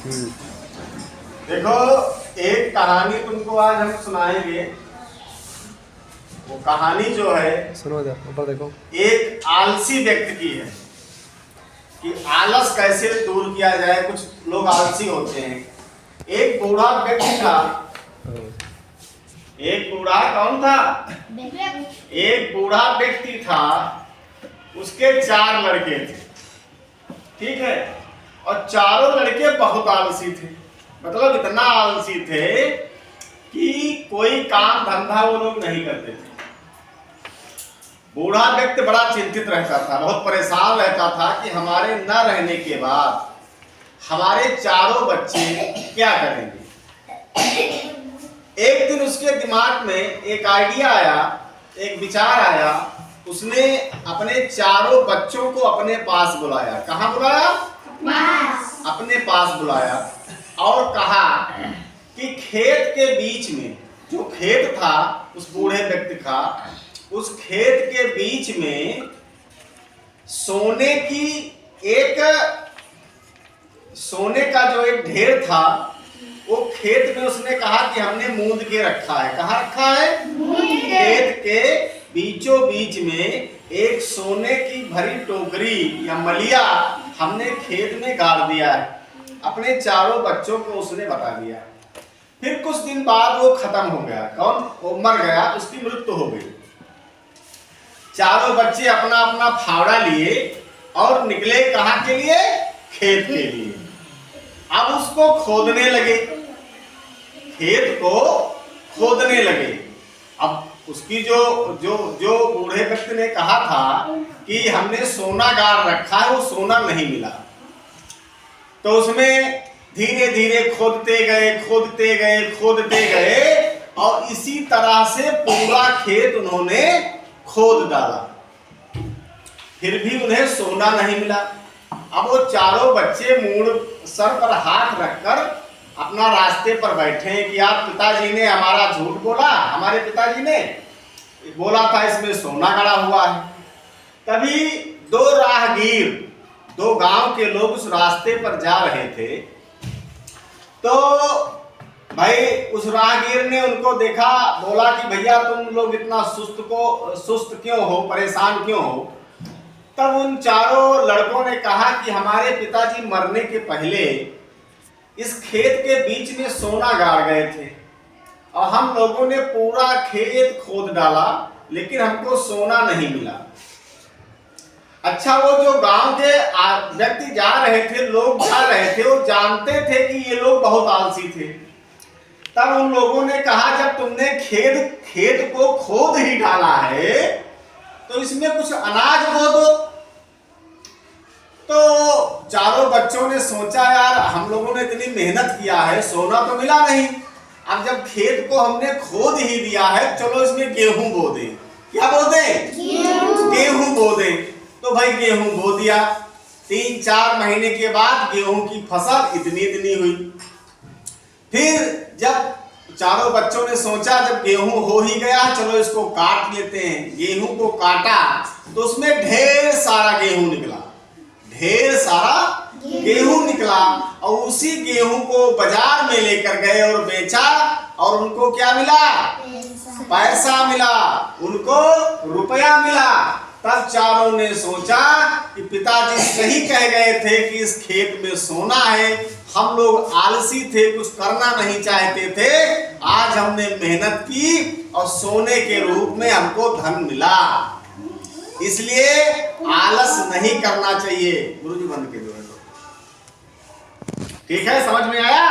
देखो, एक कहानी तुमको आज हम सुनाएंगे। वो कहानी जो है सुनो इधर ऊपर देखो। एक आलसी व्यक्ति की है कि आलस कैसे दूर किया जाए। कुछ लोग आलसी होते हैं। एक बूढ़ा व्यक्ति था। एक बूढ़ा कौन था? एक बूढ़ा व्यक्ति था। उसके 4 लड़के थे, ठीक है। और चारों लड़के बहुत आलसी थे। मतलब इतना आलसी थे कि कोई काम धंधा वो लोग नहीं करते थे। बूढ़ा व्यक्ति बड़ा चिंतित रहता था, बहुत परेशान रहता था कि हमारे न रहने के बाद हमारे चारों बच्चे क्या करेंगे। एक दिन उसके दिमाग में एक आइडिया आया, एक विचार आया। उसने अपने चारों बच्चों को अपने पास बुलाया। कहाँ बुलाया? अपने पास बुलाया और कहा कि खेत के बीच में, जो खेत था उस बूढ़े व्यक्ति का, उस खेत के बीच में सोने का जो एक ढेर था, वो खेत में उसने कहा कि हमने मूंद के रखा है। कहाँ रखा है? खेत के बीचों बीच में एक सोने की भरी टोकरी या मलिया हमने खेत में गाड़ दिया है। अपने चारों बच्चों को उसने बता दिया। फिर कुछ दिन बाद वो खत्म हो गया। कौन? वो मर गया, उसकी मृत्यु हो गई। चारों बच्चे अपना अपना फावड़ा लिए और निकले कहाँ के लिए? खेत के लिए। अब उसको खोदने लगे, खेत को खोदने लगे। अब उसकी जो जो जो बूढ़े व्यक्ति ने कहा था कि हमने सोना गाड़ रखा है, वो सोना नहीं मिला। तो उसमें धीरे धीरे खोदते गए और इसी तरह से पूरा खेत उन्होंने खोद डाला। फिर भी उन्हें सोना नहीं मिला। अब वो चारों बच्चे सर पर हाथ रखकर अपना रास्ते पर बैठे हैं कि आप पिताजी ने हमारा झूठ बोला। हमारे पिताजी ने बोला था इसमें सोना गड़ा हुआ है। तभी 2 राहगीर, 2 गांव के लोग उस रास्ते पर जा रहे थे। तो भाई उस राहगीर ने उनको देखा, बोला कि भैया तुम लोग इतना सुस्त क्यों हो, परेशान क्यों हो। तब उन चारों लड़कों ने कहा कि हमारे पिताजी मरने के पहले इस खेत के बीच में सोना गाड़ गए थे और हम लोगों ने पूरा खेत खोद डाला, लेकिन हमको सोना नहीं मिला। अच्छा, वो जो गांव के व्यक्ति जा रहे थे, लोग जा रहे थे, वो जानते थे कि ये लोग बहुत आलसी थे। तब उन लोगों ने कहा जब तुमने खेत को खोद ही डाला है तो इसमें कुछ अनाज बो दो। तो चारों बच्चों ने सोचा यार हम लोगों ने इतनी मेहनत किया है, सोना तो मिला नहीं। अब जब खेत को हमने खोद ही दिया है, चलो इसमें गेहूं बो दे। क्या बो दे? गेहूं बो दे। तो भाई गेहूं बो दिया। 3-4 महीने के बाद गेहूं की फसल इतनी हुई। फिर जब चारों बच्चों ने सोचा जब गेहूं हो ही गया, चलो इसको काट लेते हैं। गेहूं को काटा तो उसमें ढेर सारा गेहूं निकला। ढेर सारा गेहूं निकला और उसी गेहूं को बाजार में लेकर गए और बेचा और उनको क्या मिला? पैसा मिला, उनको रुपया मिला। तब चारों ने सोचा कि पिताजी सही कह गए थे कि इस खेत में सोना है। हम लोग आलसी थे, कुछ करना नहीं चाहते थे। आज हमने मेहनत की और सोने के रूप में हमको धन मिला। इसलिए आलस नहीं करना चाहिए। गुरुजी बंद के दो। ठीक है, समझ में आया?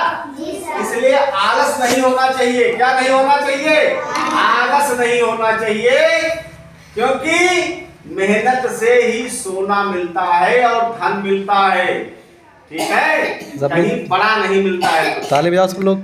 इसलिए आलस नहीं होना चाहिए। क्या नहीं होना चाहिए? आलस नहीं होना चाहिए, क्योंकि मेहनत से ही सोना मिलता है और धन मिलता है। ठीक है, कहीं बड़ा नहीं मिलता है। ताली बजाओ सब लोग।